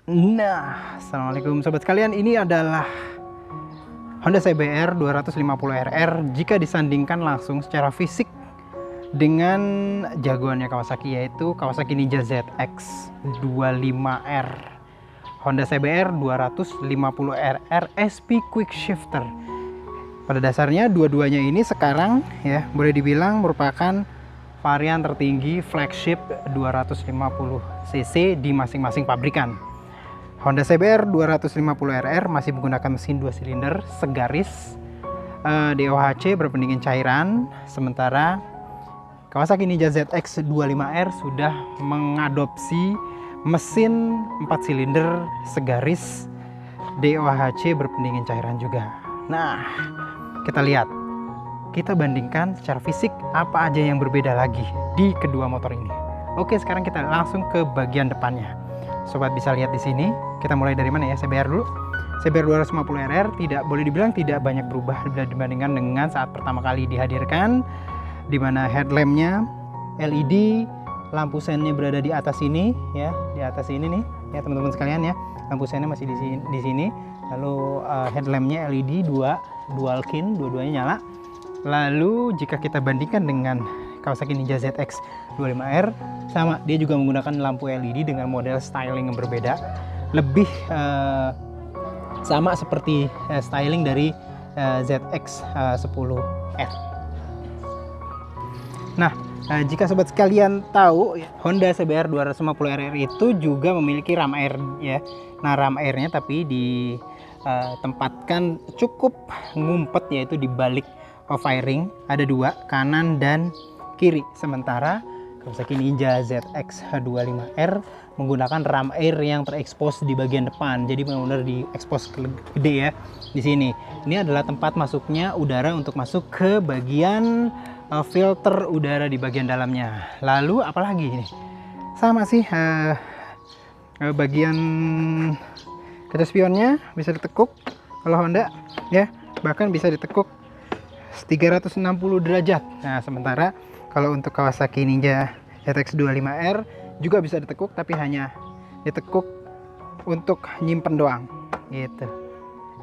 Nah, assalamualaikum sobat sekalian. Ini adalah Honda CBR 250RR jika disandingkan langsung secara fisik dengan jagoannya Kawasaki, yaitu Kawasaki Ninja ZX 25R. Honda CBR 250RR SP Quick Shifter. Pada dasarnya dua-duanya ini sekarang ya boleh dibilang merupakan varian tertinggi flagship 250cc di masing-masing pabrikan. Honda CBR 250RR masih menggunakan mesin 2 silinder segaris DOHC berpendingin cairan, sementara Kawasaki Ninja ZX 25R sudah mengadopsi mesin 4 silinder segaris DOHC berpendingin cairan juga. Nah, kita lihat, kita bandingkan secara fisik apa aja yang berbeda lagi di kedua motor ini. Oke, sekarang kita langsung ke bagian depannya. Sobat bisa lihat di sini. Kita mulai dari mana ya? CBR dulu. CBR 250RR tidak boleh dibilang tidak banyak berubah bila dibandingkan dengan saat pertama kali dihadirkan, di mana headlampnya LED, lampu sennya berada di atas sini ya, di atas ini nih ya teman-teman sekalian ya. Lampu sennya masih di sini. Lalu headlampnya LED dual kin, dua-duanya nyala. Lalu jika kita bandingkan dengan Kawasaki Ninja ZX 25R, sama, dia juga menggunakan lampu LED dengan model styling yang berbeda, lebih sama seperti styling dari ZX 10R. Nah, jika sobat sekalian tahu, Honda CBR 250RR itu juga memiliki ram air ya. Nah, ram airnya tapi ditempatkan cukup ngumpet, yaitu di balik fairing, ada dua, kanan dan kiri. Sementara Kawasaki Ninja ZX 25R menggunakan ram air yang terekspos di bagian depan, jadi benar-benar diekspos gede ya di sini. Ini adalah tempat masuknya udara untuk masuk ke bagian filter udara di bagian dalamnya. Lalu apalagi ini? Sama sih, bagian kaca spionnya bisa ditekuk kalau Honda ya, bahkan bisa ditekuk 360 derajat. Nah, sementara kalau untuk Kawasaki Ninja ZX 25R juga bisa ditekuk, tapi hanya ditekuk untuk nyimpen doang gitu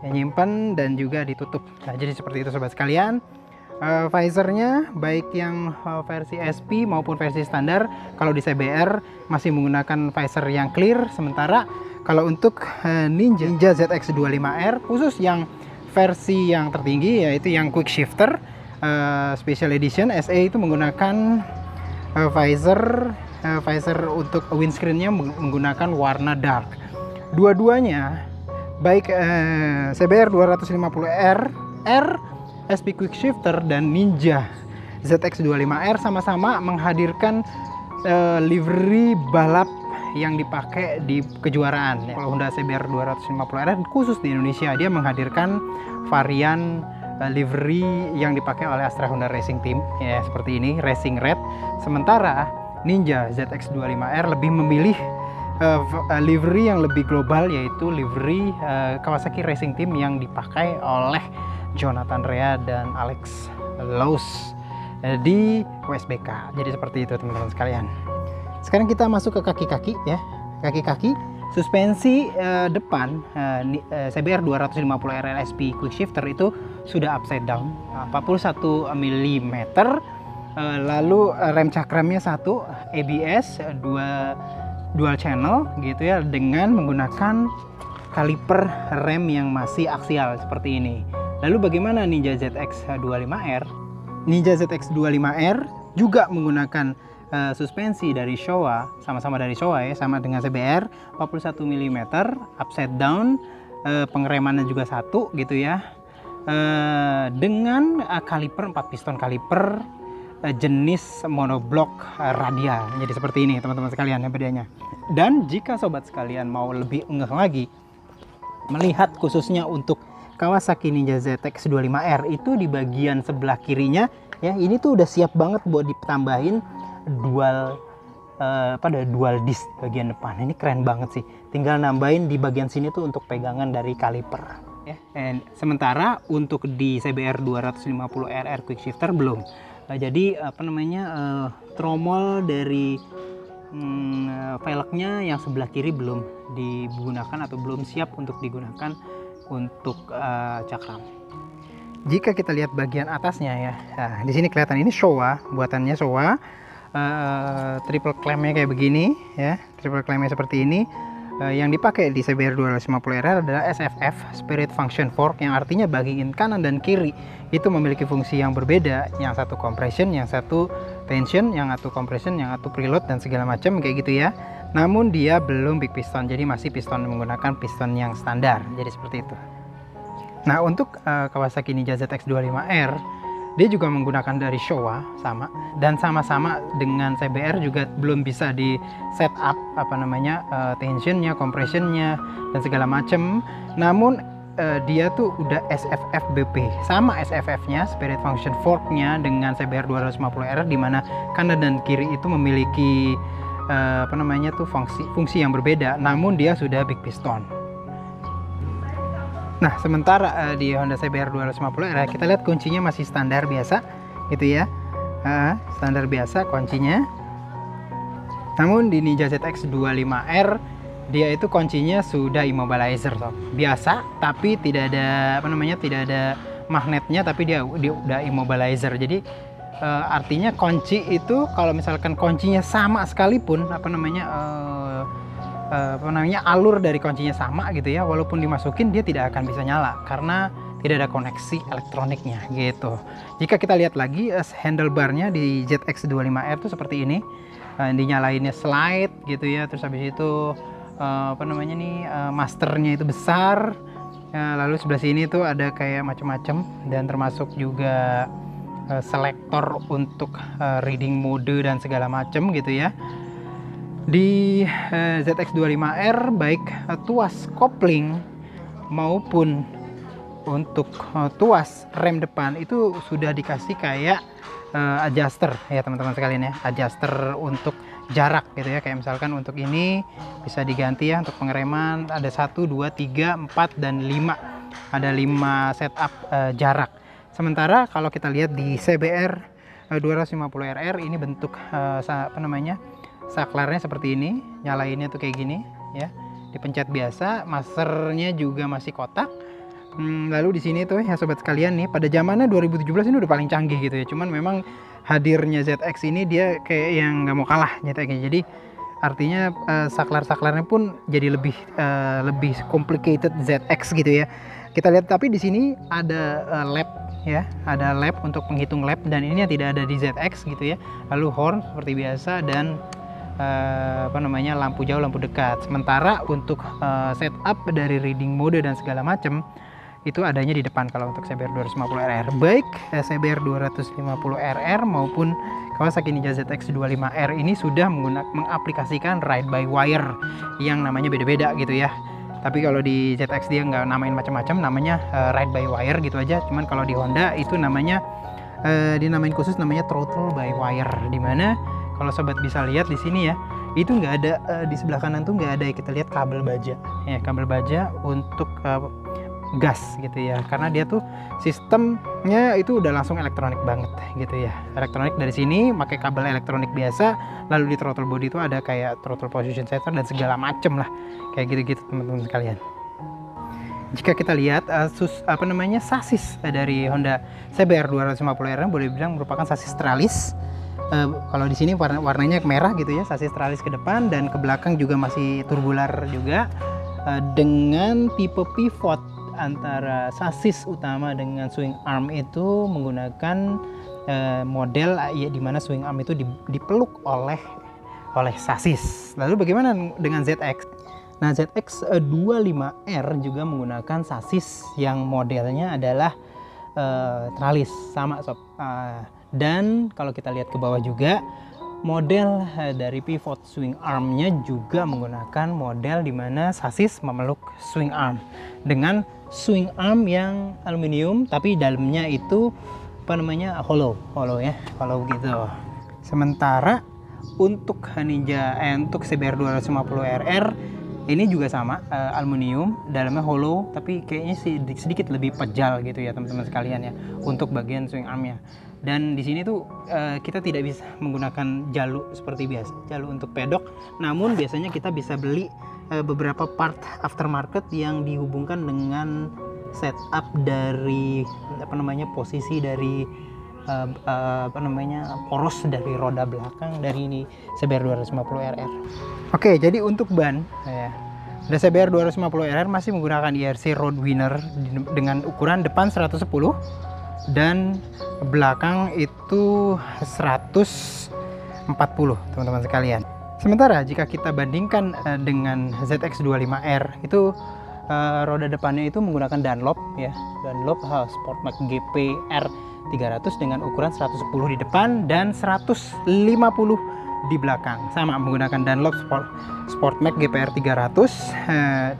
ya, nyimpen dan juga ditutup. Nah, jadi seperti itu sobat sekalian. Visornya baik yang versi SP maupun versi standar, kalau di CBR masih menggunakan visor yang clear, sementara kalau untuk Ninja ZX 25R khusus yang versi yang tertinggi, yaitu yang quick shifter special edition SE, itu menggunakan visor untuk windscreennya menggunakan warna dark. Dua-duanya baik CBR 250R SP Quick Shifter dan Ninja ZX 25R sama-sama menghadirkan livery balap yang dipakai di kejuaraan. Kalau Honda CBR 250R khusus di Indonesia, dia menghadirkan varian livery yang dipakai oleh Astra Honda Racing Team ya, seperti ini, Racing Red. Sementara Ninja ZX 25R lebih memilih livery yang lebih global, yaitu livery Kawasaki Racing Team yang dipakai oleh Jonathan Rea dan Alex Lowes di WSBK. Jadi seperti itu teman-teman sekalian. Sekarang kita masuk ke kaki-kaki ya. Kaki-kaki suspensi depan CBR 250RR SP Quick Shifter itu sudah upside down 41 mm. Lalu rem cakramnya satu, ABS dual channel gitu ya, dengan menggunakan kaliper rem yang masih aksial seperti ini. Lalu bagaimana Ninja ZX 25R? Ninja ZX 25R juga menggunakan suspensi dari Showa, sama-sama dari Showa ya, sama dengan CBR, 41 mm, upside down, pengeremannya juga satu gitu ya, dengan kaliper 4 piston kaliper jenis monoblock radial. Jadi seperti ini teman-teman sekalian ya bedanya. Dan jika sobat sekalian mau lebih ngeh lagi melihat khususnya untuk Kawasaki Ninja ZX 25R itu di bagian sebelah kirinya ya, ini tuh udah siap banget buat ditambahin dual disc bagian depan. Ini keren banget sih, tinggal nambahin di bagian sini tuh untuk pegangan dari kaliper ya. Sementara untuk di CBR 250RR Quick Shifter belum. Jadi tromol dari velgnya yang sebelah kiri belum digunakan atau belum siap untuk digunakan untuk cakram. Jika kita lihat bagian atasnya ya, nah, di sini kelihatan ini Showa, buatannya Showa, triple clampnya kayak begini ya, triple clampnya seperti ini. Yang dipakai di CBR 250RR adalah SFF, Spirit Function Fork, yang artinya bagian kanan dan kiri itu memiliki fungsi yang berbeda. Yang satu compression, yang satu tension, yang satu compression, yang satu preload dan segala macam kayak gitu ya. Namun dia belum big piston, jadi masih piston menggunakan piston yang standar. Jadi seperti itu. Nah, untuk Kawasaki Ninja ZX25R, dia juga menggunakan dari Showa sama, dan sama-sama dengan CBR juga belum bisa di setup tensionnya, compressionnya dan segala macam. Namun dia tuh udah SFF BP, sama SFF-nya, Spirit Function Fork-nya dengan CBR 250R, di mana kanan dan kiri itu memiliki fungsi yang berbeda, namun dia sudah big piston. Nah, sementara di Honda CBR 250R kita lihat kuncinya masih standar biasa gitu ya, standar biasa kuncinya. Namun di Ninja ZX25R dia itu kuncinya sudah immobilizer sob. Biasa, tapi tidak ada tidak ada magnetnya, tapi dia udah immobilizer. Jadi artinya kunci itu kalau misalkan kuncinya sama sekalipun alur dari kuncinya sama gitu ya, walaupun dimasukin dia tidak akan bisa nyala karena tidak ada koneksi elektroniknya gitu. Jika kita lihat lagi handlebarnya di ZX25R itu seperti ini, dinyalainnya slide gitu ya, terus habis itu masternya itu besar, lalu sebelah sini tuh ada kayak macam-macam, dan termasuk juga selektor untuk reading mode dan segala macam gitu ya. Di ZX25R baik tuas kopling maupun untuk tuas rem depan itu sudah dikasih kayak adjuster ya teman-teman sekalian ya, adjuster untuk jarak gitu ya, kayak misalkan untuk ini bisa diganti ya, untuk pengereman ada 1, 2, 3, 4 dan 5, ada 5 setup jarak. Sementara kalau kita lihat di CBR 250RR ini bentuk saklarnya seperti ini, nyalainnya tuh kayak gini ya, dipencet biasa, masternya juga masih kotak. Lalu di sini tuh ya sobat sekalian nih, pada zamannya 2017 ini udah paling canggih gitu ya, cuman memang hadirnya ZX ini dia kayak yang nggak mau kalah ZX-nya. Jadi artinya saklar-saklarnya pun jadi lebih complicated ZX gitu ya. Kita lihat, tapi di sini ada lap ya, ada lap untuk menghitung lap, dan ini tidak ada di ZX gitu ya. Lalu horn seperti biasa, dan lampu jauh, lampu dekat. Sementara untuk setup dari reading mode dan segala macam itu adanya di depan kalau untuk CBR 250RR. Baik CBR 250RR maupun Kawasaki Ninja ZX25R ini sudah mengaplikasikan ride by wire yang namanya beda-beda gitu ya. Tapi kalau di ZX dia nggak namain macam-macam, namanya ride by wire gitu aja. Cuman kalau di Honda itu namanya dinamain khusus, namanya throttle by wire. Dimana kalau sobat bisa lihat di sini ya, itu nggak ada di sebelah kanan tuh nggak ada, kita lihat kabel baja ya, kabel baja untuk gas gitu ya, karena dia tuh sistemnya itu udah langsung elektronik banget gitu ya, elektronik dari sini pakai kabel elektronik biasa. Lalu di throttle body itu ada kayak throttle position sensor dan segala macem lah kayak gitu-gitu teman-teman sekalian. Jika kita lihat sasis dari Honda CBR 250R boleh bilang merupakan sasis tralis. Kalau di sini warnanya merah gitu ya, sasis tralis ke depan, dan ke belakang juga masih turbular juga, dengan tipe pivot antara sasis utama dengan swing arm itu menggunakan model ya, dimana swing arm itu dipeluk oleh sasis. Lalu bagaimana dengan ZX? Nah, ZX25R juga menggunakan sasis yang modelnya adalah tralis sama sob. Dan kalau kita lihat ke bawah juga, model dari pivot swing armnya juga menggunakan model dimana sasis memeluk swing arm dengan swing arm yang aluminium, tapi dalamnya itu hollow ya, hollow gitu. Sementara untuk untuk CBR 250RR ini juga sama, aluminium, dalamnya hollow, tapi kayaknya sih sedikit lebih pejal gitu ya teman-teman sekalian ya untuk bagian swing armnya. Dan di sini tuh kita tidak bisa menggunakan jalu seperti biasa, jalu untuk pedok. Namun biasanya kita bisa beli beberapa part aftermarket yang dihubungkan dengan setup dari posisi dari poros dari roda belakang dari ini CBR 250 RR. Oke, jadi untuk ban ya, ada CBR 250 RR masih menggunakan IRC Roadwinner dengan ukuran depan 110 dan belakang itu 140, teman-teman sekalian. Sementara jika kita bandingkan dengan ZX25R itu roda depannya itu menggunakan Dunlop ya, Dunlop Sportmax GP R 300 dengan ukuran 110 di depan dan 150 di belakang. Sama menggunakan Dunlop Sportmax GPR 300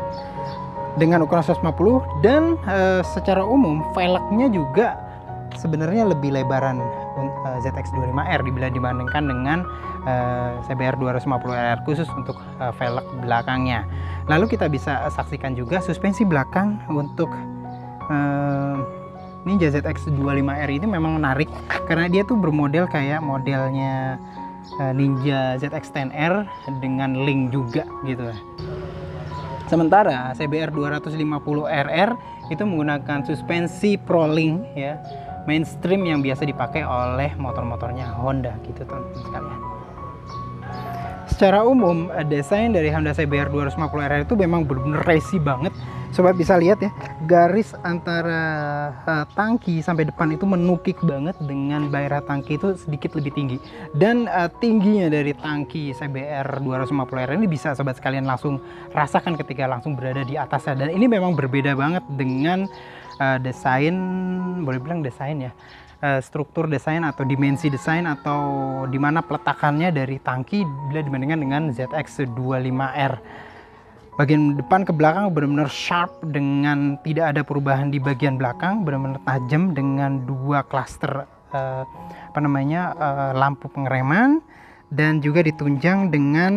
dengan ukuran 150 dan secara umum velgnya juga sebenarnya lebih lebaran ZX25R bila dibandingkan dengan CBR 250R khusus untuk velg belakangnya. Lalu kita bisa saksikan juga suspensi belakang untuk Ninja ZX25R ini memang menarik karena dia tuh bermodel kayak modelnya Ninja ZX10R dengan link juga gitu. Sementara CBR 250RR itu menggunakan suspensi Pro-Link ya, mainstream yang biasa dipakai oleh motor-motornya Honda gitu teman-teman sekalian. Secara umum desain dari Honda CBR 250RR itu memang benar-benar racy banget. Sobat bisa lihat ya, garis antara tangki sampai depan itu menukik banget dengan baira tangki itu sedikit lebih tinggi. Dan tingginya dari tangki CBR 250R ini bisa sobat sekalian langsung rasakan ketika langsung berada di atasnya. Dan ini memang berbeda banget dengan desain, boleh bilang desain ya, struktur desain atau dimensi desain atau dimana peletakannya dari tangki bila dibandingkan dengan ZX25R. Bagian depan ke belakang benar-benar sharp dengan tidak ada perubahan di bagian belakang, benar-benar tajam dengan dua klaster lampu pengereman dan juga ditunjang dengan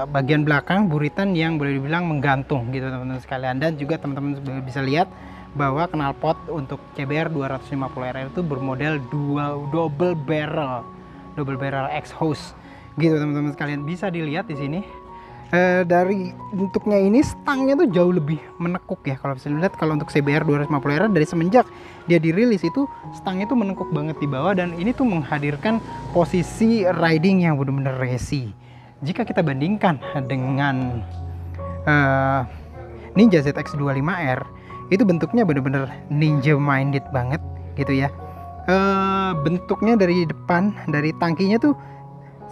bagian belakang buritan yang boleh dibilang menggantung gitu teman-teman sekalian. Dan juga teman-teman bisa lihat bahwa knalpot untuk CBR 250RR itu bermodel double barrel exhaust gitu teman-teman sekalian. Bisa dilihat di sini dari bentuknya ini stangnya tuh jauh lebih menekuk ya. Kalau bisa dilihat, kalau untuk CBR 250R dari semenjak dia dirilis itu stangnya tuh menekuk banget di bawah, dan ini tuh menghadirkan posisi riding yang benar-benar racy. Jika kita bandingkan dengan Ninja ZX25R, itu bentuknya benar-benar ninja minded banget gitu ya. Bentuknya dari depan, dari tangkinya tuh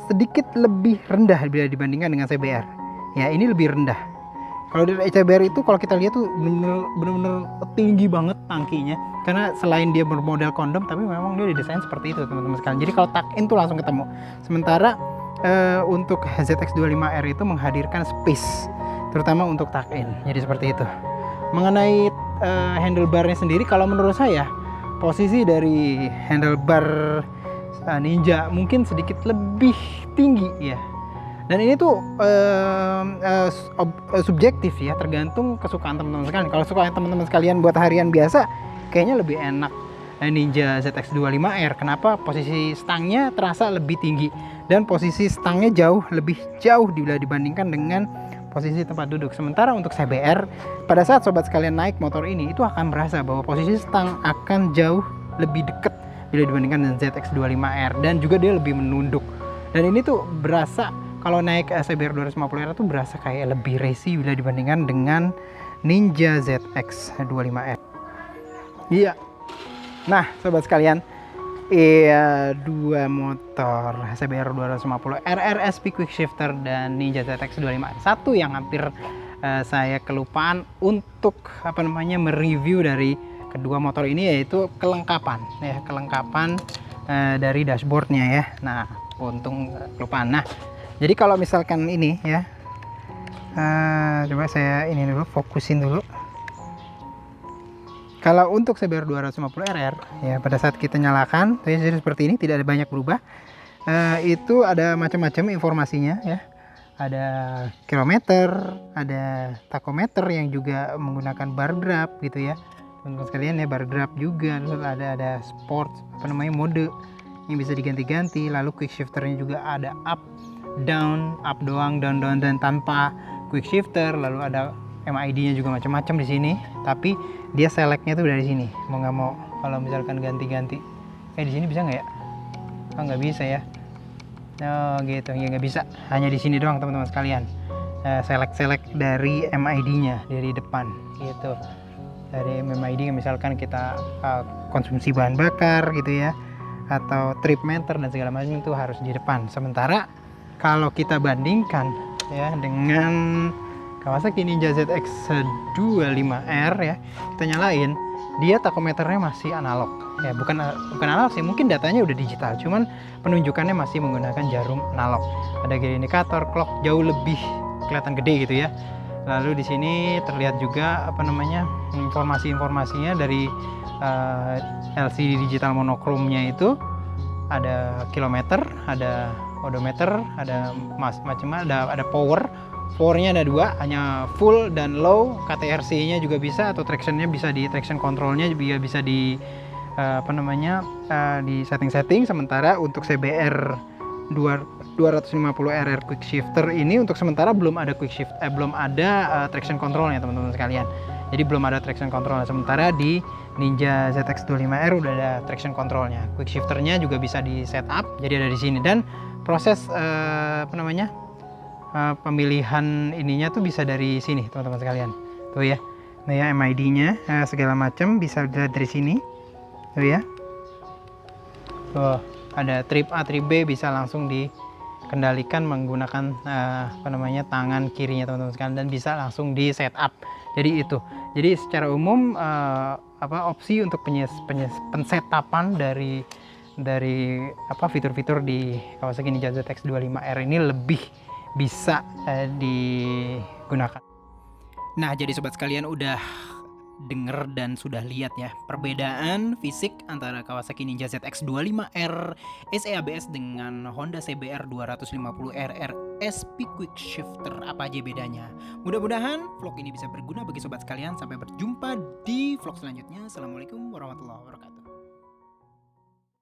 sedikit lebih rendah bila dibandingkan dengan CBR. Ya, ini lebih rendah. Kalau dari CBR itu kalau kita lihat tuh bener-bener tinggi banget tangkinya. Karena selain dia bermodel kondom, tapi memang dia didesain seperti itu teman-teman sekalian. Jadi kalau tuck in tuh langsung ketemu. Sementara untuk ZX25R itu menghadirkan space, terutama untuk tuck in. Jadi seperti itu. Mengenai handlebarnya sendiri, kalau menurut saya posisi dari handlebar Ninja mungkin sedikit lebih tinggi ya, dan ini tuh subjektif ya, tergantung kesukaan teman-teman sekalian. Kalau suka teman-teman sekalian buat harian biasa, kayaknya lebih enak Ninja ZX25R. Kenapa? Posisi stangnya terasa lebih tinggi dan posisi stangnya lebih jauh bila dibandingkan dengan posisi tempat duduk. Sementara untuk CBR, pada saat sobat sekalian naik motor ini, itu akan merasa bahwa posisi stang akan jauh lebih dekat bila dibandingkan dengan ZX25R, dan juga dia lebih menunduk. Dan ini tuh berasa kalau naik CBR 250R tuh berasa kayak lebih racy bila dibandingkan dengan Ninja ZX25R. Iya. Nah, sobat sekalian, dua motor CBR 250 RRSP Quick Shifter dan Ninja ZX25R. Satu yang hampir saya kelupaan untuk mereview dari kedua motor ini, yaitu kelengkapan dari dashboardnya ya. Nah, untung kelupaan. Nah, jadi kalau misalkan ini ya, coba saya ini dulu, fokusin dulu. Kalau untuk CBR 250RR ya, pada saat kita nyalakan jadi seperti ini, tidak ada banyak berubah. Itu ada macam-macam informasinya ya. Ada kilometer, ada tachometer yang juga menggunakan bar graph gitu ya. teman-teman sekalian ya. Bar grab juga, terus ada sport mode yang bisa diganti-ganti. Lalu quick shifternya juga ada up doang, down dan tanpa quick shifter. Lalu ada MID-nya juga macam-macam di sini, tapi dia selectnya tuh dari sini, mau nggak mau. Kalau misalkan ganti-ganti kayak di sini bisa nggak ya? Oh, nggak bisa ya. Oh gitu ya, nggak bisa, hanya di sini doang teman-teman sekalian. Select dari MID-nya dari depan gitu. Dari MID misalkan kita konsumsi bahan bakar gitu ya, atau trip meter dan segala macam itu harus di depan. Sementara kalau kita bandingkan ya dengan Kawasaki Ninja ZX25R ya, kita nyalain, dia takometernya masih analog ya, bukan analog sih, mungkin datanya udah digital, cuman penunjukannya masih menggunakan jarum analog. Ada gear indikator, clock jauh lebih kelihatan gede gitu ya. Lalu di sini terlihat juga informasi-informasinya dari LCD digital monochrome-nya itu, ada kilometer, ada odometer, ada ada powernya ada 2, hanya full dan low. KTRC-nya juga bisa, atau tractionnya bisa di traction controlnya juga bisa di di setting. Sementara untuk CBR 250RR quick shifter ini untuk sementara belum ada traction controlnya teman-teman sekalian. Jadi belum ada traction control. Sementara di Ninja ZX25R udah ada traction controlnya. Quick shifternya juga bisa di setup, jadi ada di sini. Dan proses pemilihan ininya tuh bisa dari sini teman-teman sekalian. Tuh ya. Nah ya, MID-nya segala macam bisa dilihat dari sini. Tuh ya. Tuh, ada trip A, trip B bisa langsung dikendalikan menggunakan tangan kirinya teman-teman sekalian, dan bisa langsung di setup. Jadi itu. Jadi secara umum opsi untuk pensetapan dari fitur-fitur di Kawasaki Ninja ZX25R ini lebih bisa digunakan. Nah, jadi sobat sekalian udah denger dan sudah lihat ya perbedaan fisik antara Kawasaki Ninja ZX25R SE ABS dengan Honda CBR 250RR SP Quick Shifter. Apa aja bedanya? Mudah-mudahan vlog ini bisa berguna bagi sobat sekalian. Sampai berjumpa di vlog selanjutnya. Assalamualaikum warahmatullahi wabarakatuh.